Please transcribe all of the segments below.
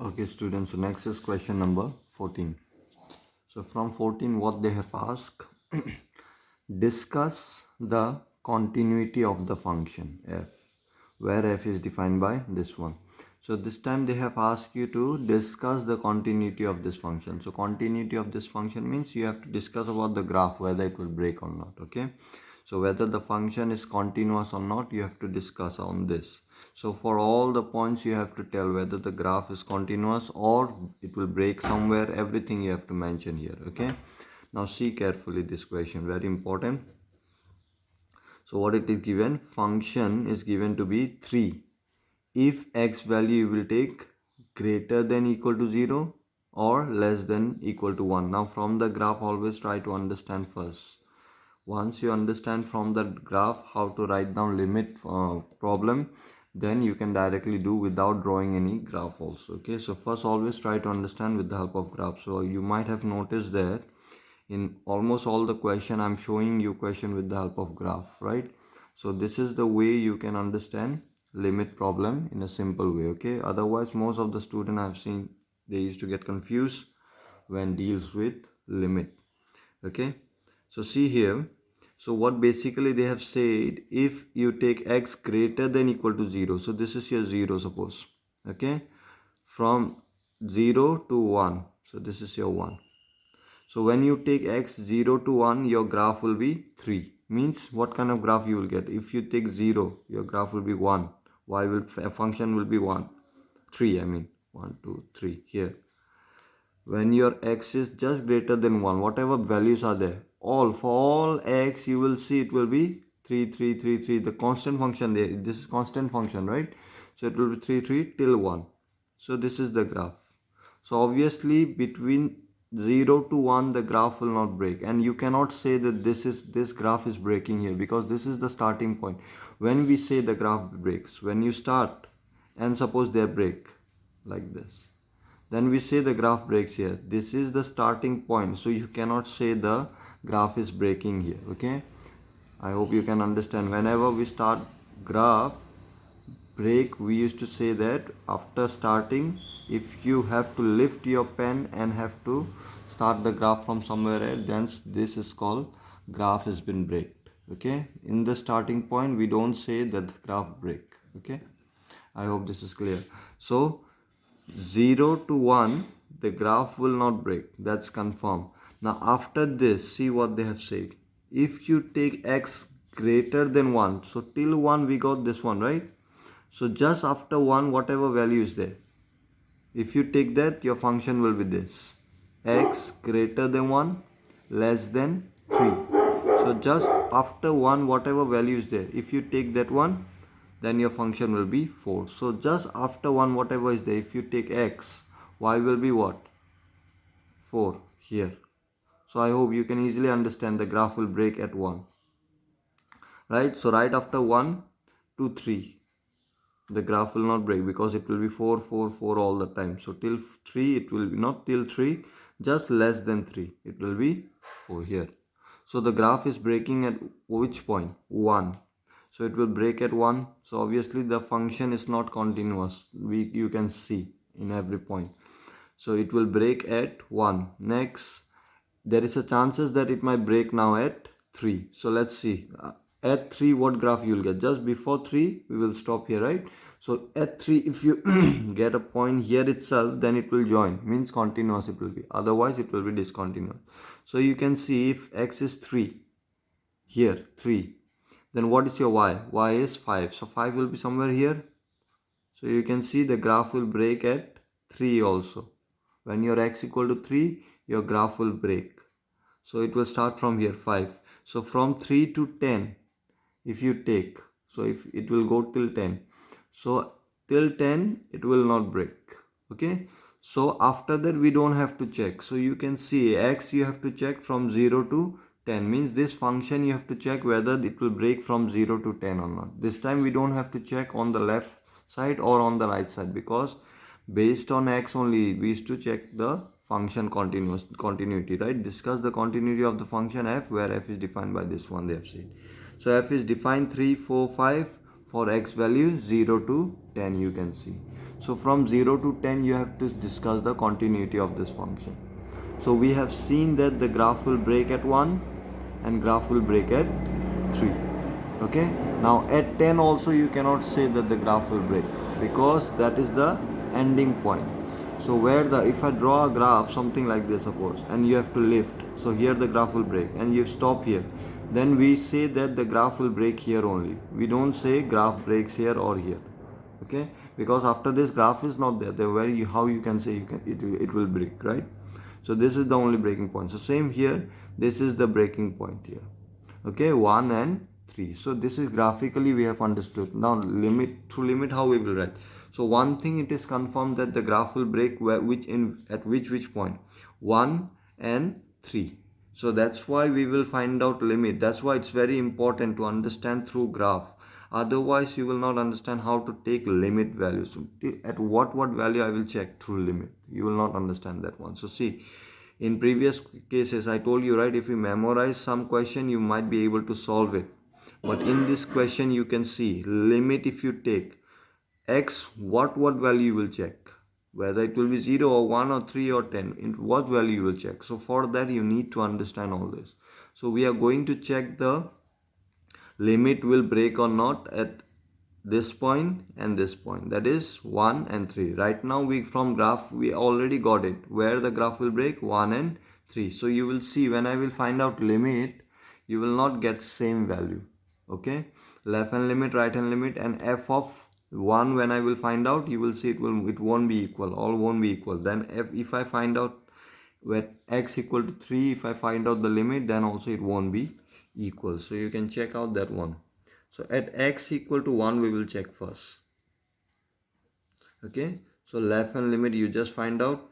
Okay, students, so next is question number 14. So from 14, what they have asked, discuss the continuity of the function f, where f is defined by this one. So this time they have asked you to discuss the continuity of this function. So continuity of this function means you have to discuss about the graph, whether it will break or not. Okay, so whether the function is continuous or not, you have to discuss on this. So for all the points you have to tell whether the graph is continuous or it will break somewhere. Everything you have to mention here. Okay, now see carefully this question, very important. So what it is given, function is given to be 3 if x value you will take greater than equal to 0 or less than equal to 1. Now from the graph always try to understand first. Once you understand from the graph how to write down limit problem, then you can directly do without drawing any graph also. Okay, so first always try to understand with the help of graph. So you might have noticed that in almost all the question I'm showing you question with the help of graph, right? So this is the way you can understand limit problem in a simple way. Okay, otherwise most of the student I've seen, they used to get confused when deals with limit. Okay, so see here, so what basically they have said, if you take x greater than equal to 0, so this is your 0 suppose. Okay, from 0 to 1, so this is your 1. So when you take x 0 to 1, your graph will be 3. Means what kind of graph you will get? If you take 0, your graph will be 1. Y will, a function will be 1. 3, I mean 1, 2, 3 here. When your x is just greater than 1, whatever values are there, for all x you will see it will be 3, 3, 3, 3. The constant function there, this is constant function, right? So it will be 3, 3 till 1. So this is the graph. So obviously between 0 to 1 the graph will not break, and you cannot say that this graph is breaking here, because this is the starting point. When we say the graph breaks, when you start and suppose they break like this, then we say the graph breaks here. This is the starting point, so you cannot say the graph is breaking here. Okay, I hope you can understand. Whenever we start graph break, we used to say that after starting, if you have to lift your pen and have to start the graph from somewhere else, then this is called graph has been breaked. Okay, in the starting point we don't say that the graph break. Okay, I hope this is clear. So 0 to 1 the graph will not break, that's confirmed. Now after this, see what they have said, if you take x greater than 1, so till 1 we got this one, right? So just after 1, whatever value is there, if you take that, your function will be this, x greater than 1 less than 3. So just after 1, whatever value is there, if you take that one, then your function will be 4. So just after 1, whatever is there, if you take x, y will be what? 4 here. So I hope you can easily understand the graph will break at 1, right? So right after 1 to 3, the graph will not break, because it will be 4, 4, 4 all the time. So till 3 it will be not till 3, just less than 3 it will be 4 here. So the graph is breaking at which point? 1. So it will break at 1. So obviously the function is not continuous, you can see in every point. So it will break at 1. Next, there is a chances that it might break now at 3. So let's see, at 3 what graph you will get. Just before 3 we will stop here, right? So at 3 if you get a point here itself, then it will join, means continuous it will be, otherwise it will be discontinuous. So you can see if x is 3 here, 3, then what is your y? Y is 5, so 5 will be somewhere here. So you can see the graph will break at 3 also. When your x equal to 3, your graph will break. So it will start from here, 5. So from 3 to 10, if you take, so if it will go till 10, so till 10 it will not break. Okay, so after that we don't have to check. So you can see x you have to check from 0 to 10, means this function you have to check whether it will break from 0 to 10 or not. This time we don't have to check on the left side or on the right side, because based on x only we used to check the function continuity, right? Discuss the continuity of the function f, where f is defined by this one they have said. So f is defined 3, 4, 5 for x value 0 to 10, you can see. So from 0 to 10 you have to discuss the continuity of this function. So we have seen that the graph will break at 1 and graph will break at 3. Okay, now at 10 also you cannot say that the graph will break, because that is the ending point. So where the, if I draw a graph something like this suppose, and you have to lift, so here the graph will break and you stop here, then we say that the graph will break here only. We don't say graph breaks here or here. Okay, because after this graph is not there, where you, how you can say it will break, right? So this is the only breaking point. So same here, this is the breaking point here. Okay, 1 and 3. So this is graphically we have understood. Now limit, through limit how we will write. So one thing, it is confirmed that the graph will break where, which in, at which point, 1 and 3. So that's why we will find out limit. That's why it's very important to understand through graph. Otherwise you will not understand how to take limit values. At what value I will check through limit, you will not understand that one. So see, in previous cases I told you, right, if you memorize some question you might be able to solve it, but in this question you can see limit. If you take x, what value you will check, whether it will be 0 or 1 or 3 or 10, in what value you will check. So for that you need to understand all this. So we are going to check the limit will break or not at this point and this point, that is 1 and 3. Right now we, from graph we already got it, where the graph will break 1 and 3. So you will see when I will find out limit, you will not get same value. Okay, left hand limit, right hand limit, and f of 1 when I will find out, you will see it won't be equal, all won't be equal. Then if I find out where x equal to 3, if I find out the limit, then also it won't be equal. So you can check out that one. So at x equal to 1 we will check first. Okay, so left hand limit you just find out,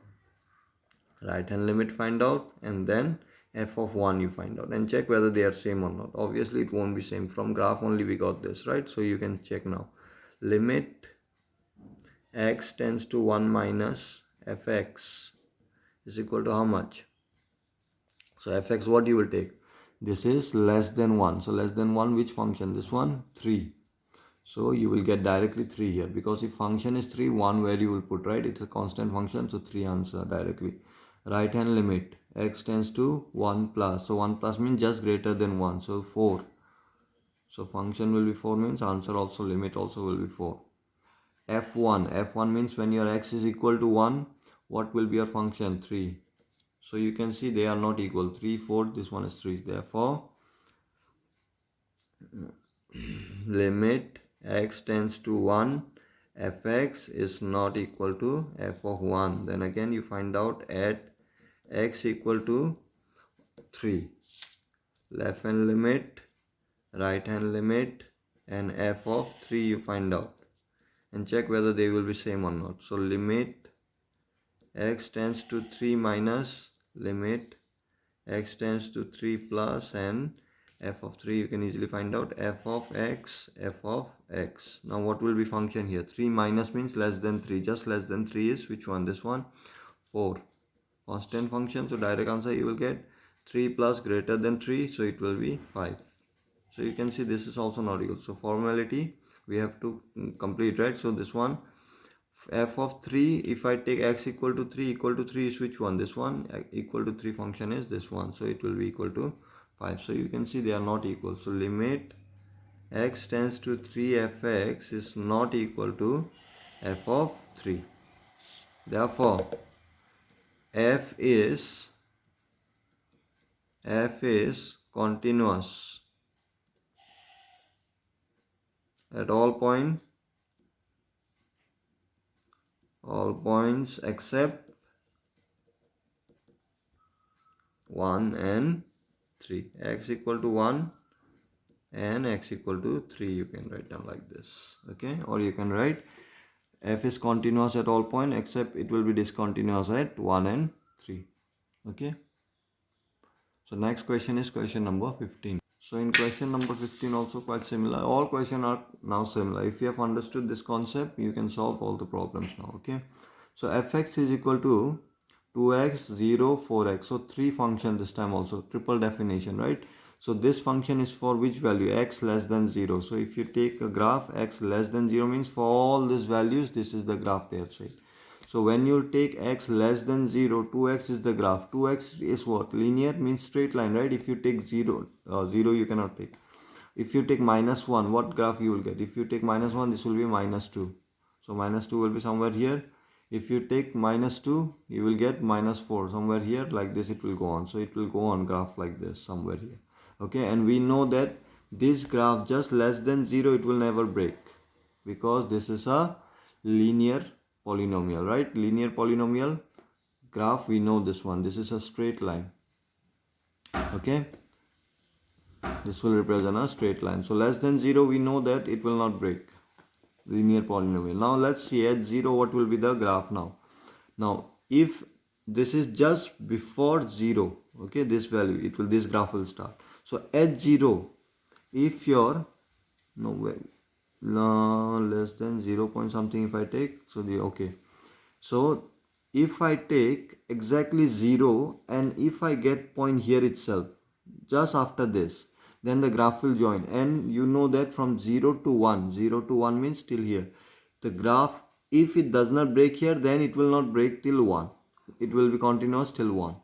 right hand limit find out, and then f of 1 you find out, and check whether they are same or not. Obviously it won't be same, from graph only we got this, right? So you can check now. Limit x tends to 1 minus fx is equal to how much? So fx, what you will take? This is less than 1. So less than 1, which function? This one, 3. So you will get directly 3 here, because if function is 3, 1 where you will put, right? It's a constant function, so 3 answer directly. Right hand limit, x tends to 1 plus. So 1 plus means just greater than 1. So 4. So function will be 4 means answer also, limit also will be 4. F1 means when your x is equal to 1, what will be your function? 3. So you can see they are not equal. 3, 4, this one is 3. Therefore, limit x tends to 1, fx is not equal to f of 1. Then again you find out at x equal to 3. Left hand limit, right hand limit, and f of 3 you find out. And check whether they will be same or not. So limit x tends to 3 minus limit x tends to 3 plus, and f of 3 you can easily find out, f of x, f of x. Now what will be function here? 3 minus means less than 3, just less than 3 is which one? This one, 4. Constant function, so direct answer you will get 3 plus greater than 3, so it will be 5. So you can see this is also not equal. So formality we have to complete, right? So this one, f of 3, if I take x equal to 3 is which one? This one. Equal to 3 function is this one, so it will be equal to 5. So you can see they are not equal. So limit x tends to 3 fx is not equal to f of 3. Therefore f is continuous at all points except 1 and 3. X equal to 1 and x equal to 3, you can write down like this. Okay, or you can write f is continuous at all points except it will be discontinuous at 1 and 3. Okay, so next question is question number 15. So in question number 15 also quite similar. All questions are now similar. If you have understood this concept, you can solve all the problems now. Okay, so fx is equal to 2x, 0, 4x. So 3 function this time also, triple definition, right? So this function is for which value? X less than 0. So if you take a graph, x less than 0 means for all these values, this is the graph they have said. So when you take x less than 0, 2x is the graph. 2x is what? Linear, means straight line, right? If you take 0, 0 you cannot take. If you take minus 1, what graph you will get? If you take minus 1, this will be minus 2. So minus 2 will be somewhere here. If you take minus 2, you will get minus 4 somewhere here. Like this it will go on. So it will go on graph like this somewhere here. Okay, and we know that this graph just less than 0, it will never break, because this is a linear polynomial, right? Linear polynomial graph, we know this one. This is a straight line. Okay, this will represent a straight line. So less than 0, we know that it will not break. Linear polynomial. Now let's see at 0 what will be the graph now. Now if this is just before 0, okay, this value, this graph will start. So at 0, if your less than 0 point something, if I take, so okay, so if I take exactly 0 and if I get point here itself just after this, then the graph will join. And you know that from 0 to 1, 0 to 1 means till here, the graph, if it does not break here, then it will not break till 1. It will be continuous till 1.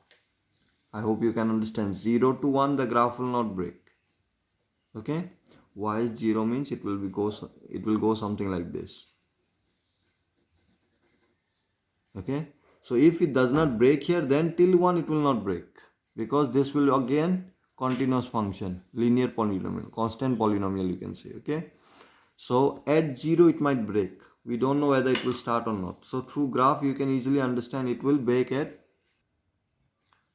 I hope you can understand. 0 to 1, the graph will not break. Okay, why is 0 means it will go something like this. Okay, so if it does not break here, then till 1 it will not break, because this will again continuous function, linear polynomial, constant polynomial you can say. Okay, so at 0 it might break. We don't know whether it will start or not. So through graph you can easily understand it will break at.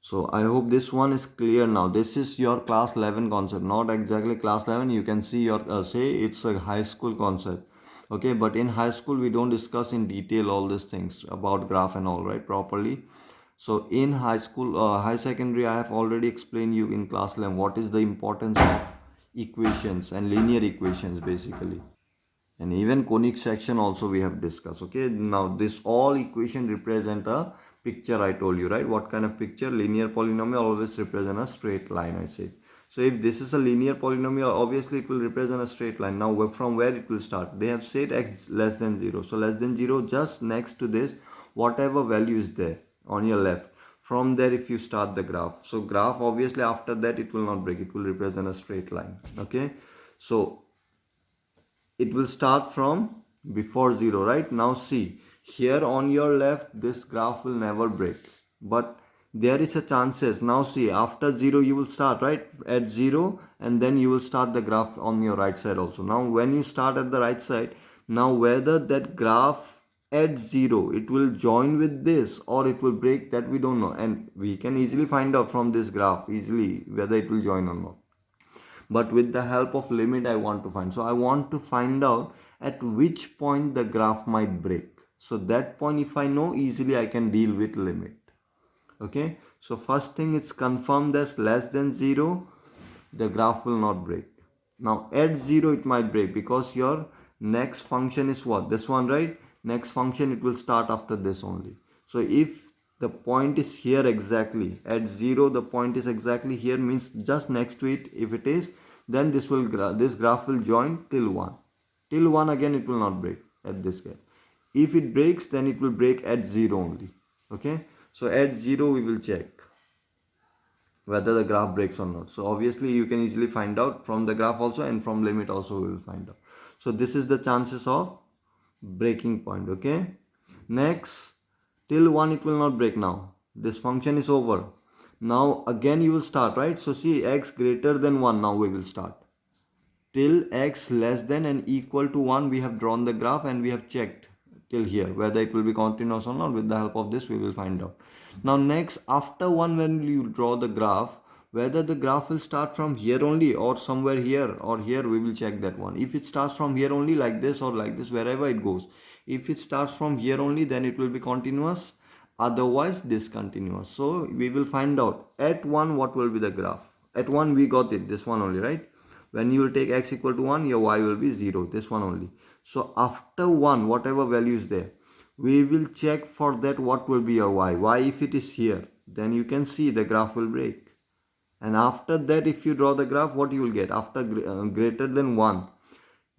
So I hope this one is clear now. This is your class 11 concept, not exactly class 11. You can see your say it's a high school concept. Okay, but in high school we don't discuss in detail all these things about graph and all, right, properly. So in high school, high secondary, I have already explained you in class 11 what is the importance of equations and linear equations basically. And even conic section also we have discussed. Okay, now this all equation represent a picture. I told you, right? What kind of picture? Linear polynomial always represent a straight line, I said. So if this is a linear polynomial, obviously it will represent a straight line. Now from where it will start? They have said x less than 0. So less than 0, just next to this, whatever value is there on your left, from there if you start the graph. So graph, obviously after that it will not break. It will represent a straight line. Okay, so it will start from before 0, right? Now see, here on your left this graph will never break, but there is a chances. Now see, after 0 you will start, right, at 0, and then you will start the graph on your right side also. Now when you start at the right side, now whether that graph at 0 it will join with this or it will break, that we don't know, and we can easily find out from this graph easily whether it will join or not. But with the help of limit I want to find. So I want to find out at which point the graph might break. So that point if I know, easily I can deal with limit. Okay, so first thing, it's confirmed as less than 0 the graph will not break. Now at 0 it might break, because your next function is what? This one, right? Next function, it will start after this only. So if the point is here exactly at 0, the point is exactly here, means just next to it, if it is, then this graph will join till 1. Till 1 again it will not break at this gap. If it breaks, then it will break at 0 only. Okay, so at 0 we will check whether the graph breaks or not. So obviously you can easily find out from the graph also, and from limit also we will find out. So this is the chances of breaking point. Okay, next, till 1 it will not break. Now this function is over. Now again you will start, right? So see, x greater than 1, now we will start till x less than and equal to 1. We have drawn the graph and we have checked till here whether it will be continuous or not. With the help of this we will find out. Now next, after 1, when you draw the graph, whether the graph will start from here only or somewhere here or here, we will check that one. If it starts from here only, like this or like this, wherever it goes, if it starts from here only, then it will be continuous, otherwise discontinuous. So we will find out at 1 what will be the graph. At 1 we got it, this one only, right? When you will take x equal to 1, your y will be 0, this one only. So after 1, whatever value is there, we will check for that what will be your y. If it is here, then you can see the graph will break. And after that, if you draw the graph, what you will get after greater than 1,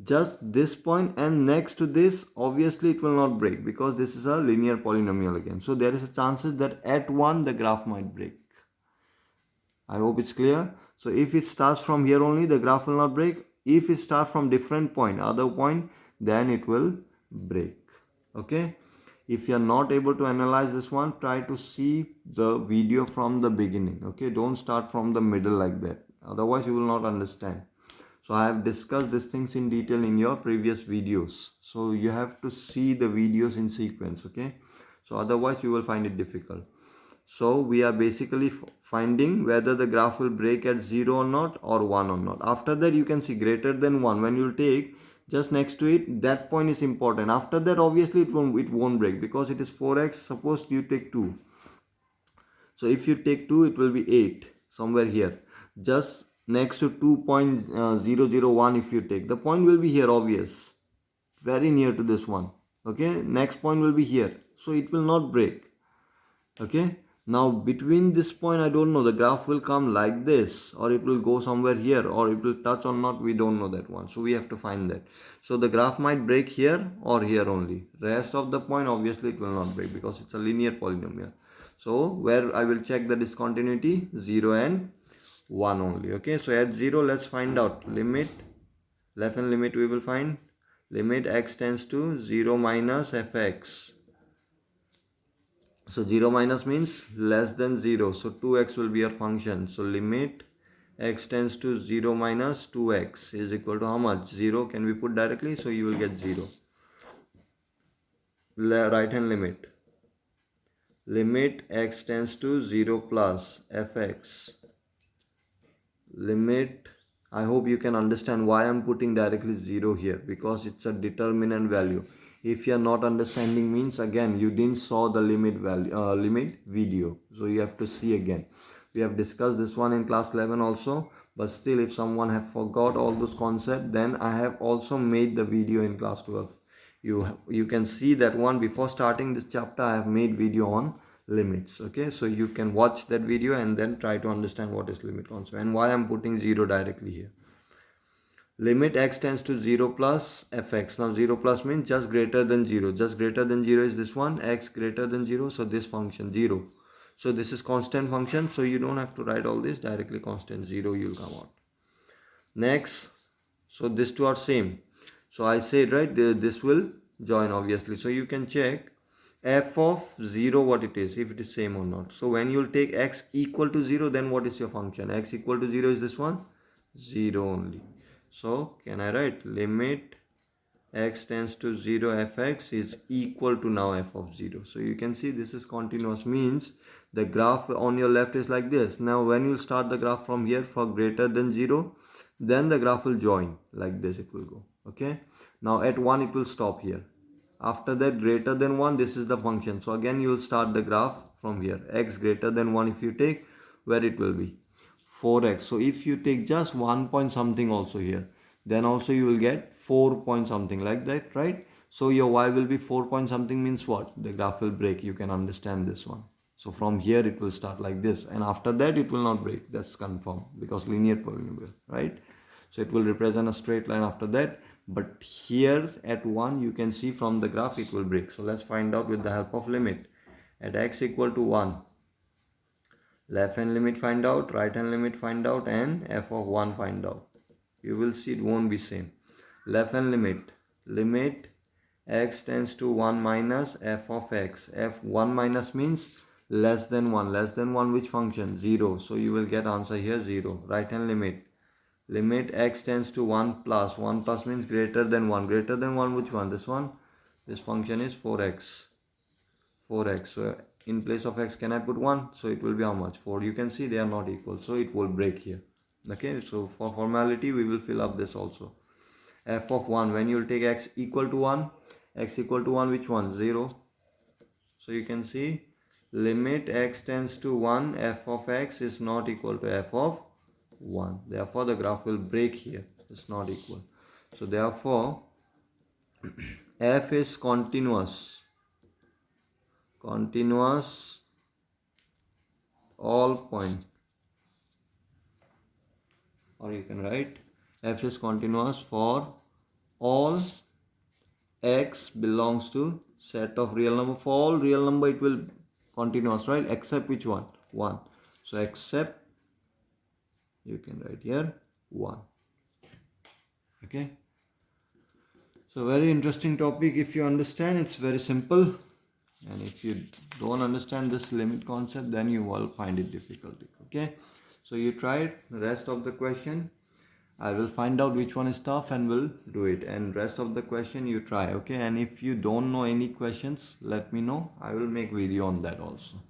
just this point and next to this, obviously it will not break because this is a linear polynomial again. So there is a chances that at 1 the graph might break. I hope it's clear. So if it starts from here only, the graph will not break. If it starts from different point, other point, then it will break. Okay. If you are not able to analyze this one, try to see the video from the beginning. Okay. Don't start from the middle like that. Otherwise you will not understand. So I have discussed these things in detail in your previous videos. So you have to see the videos in sequence. Okay. So otherwise you will find it difficult. So we are basically finding whether the graph will break at 0 or not, or 1 or not. After that you can see greater than 1. When you take just next to it, that point is important. After that obviously it won't break because it is 4x. Suppose you take 2. So if you take 2, it will be 8 somewhere here. Just next to 2.001 if you take. The point will be here, obvious. Very near to this one. Okay. Next point will be here. So it will not break. Okay. Now between this point, I don't know, the graph will come like this, or it will go somewhere here, or it will touch or not, we don't know that one. So we have to find that. So the graph might break here or here only. Rest of the point obviously it will not break because it's a linear polynomial. So where I will check the discontinuity, 0 and 1 only. Okay, so at 0 let's find out limit, left hand limit we will find, limit x tends to 0 minus fx. So 0 minus means less than 0. So 2x will be your function. So limit x tends to 0 minus 2x is equal to how much? 0 can we put directly? So you will get 0. Right hand limit. Limit x tends to 0 plus fx. Limit, I hope you can understand why I am putting directly 0 here, because it's a determinant value. If you are not understanding, means again you didn't saw the limit value limit video, so you have to see again. We have discussed this one in class 11 also, but still if someone have forgot all those concepts, then I have also made the video in class 12. You can see that one. Before starting this chapter I have made video on limits. Okay, so you can watch that video and then try to understand what is limit concept and why I'm putting 0 directly here. Limit x tends to 0 plus fx. Now 0 plus means just greater than 0. Just greater than 0 is this one, x greater than 0. So this function 0. So this is constant function. So you don't have to write all this, directly constant 0 you'll come out. Next, so these two are same. So I said, right, this will join obviously. So you can check f of 0 what it is, if it is same or not. So when you'll take x equal to 0, then what is your function? X equal to 0 is this one, 0 only. So can I write limit x tends to 0 fx is equal to now f of 0. So you can see this is continuous, means the graph on your left is like this. Now when you start the graph from here for greater than 0, then the graph will join like this, it will go. Okay, now at 1 it will stop here. After that greater than 1, this is the function. So again you will start the graph from here. X greater than 1 if you take, where it will be 4x. So if you take just 1 point something also here, then also you will get 4 point something like that, right? So your y will be 4 point something, means what? The graph will break. You can understand this one. So from here it will start like this, and after that it will not break. That's confirmed because linear polynomial, right? So it will represent a straight line after that. But here at 1 you can see from the graph it will break. So let's find out with the help of limit. At x equal to 1, left hand limit find out, right hand limit find out, and f of 1 find out. You will see it won't be same. Left hand limit, limit x tends to 1 minus f of x. F1 minus means less than 1. Less than 1 which function? 0. So you will get answer here 0. Right hand limit, limit x tends to 1 plus. 1 plus means greater than 1. Greater than 1 which one? This one. This function is 4x. 4x. So in place of x can I put 1? So it will be how much? 4. You can see they are not equal. So it will break here. Okay. So for formality we will fill up this also. F of 1. When you will take x equal to 1. X equal to 1 which one? 0. So you can see limit x tends to 1. F of x is not equal to f of 1. Therefore the graph will break here. It's not equal. So therefore f is continuous all point. or you can write f is continuous for all x belongs to set of real number. For all real number it will continuous, right? Except which one? 1. So except, you can write here 1. Okay, so very interesting topic. If you understand, it's very simple, and if you don't understand this limit concept, then you will find it difficult. Okay, so you try it. Rest of the question I will find out which one is tough and will do it, and rest of the question you try. Okay, and if you don't know any questions, let me know. I will make video on that also.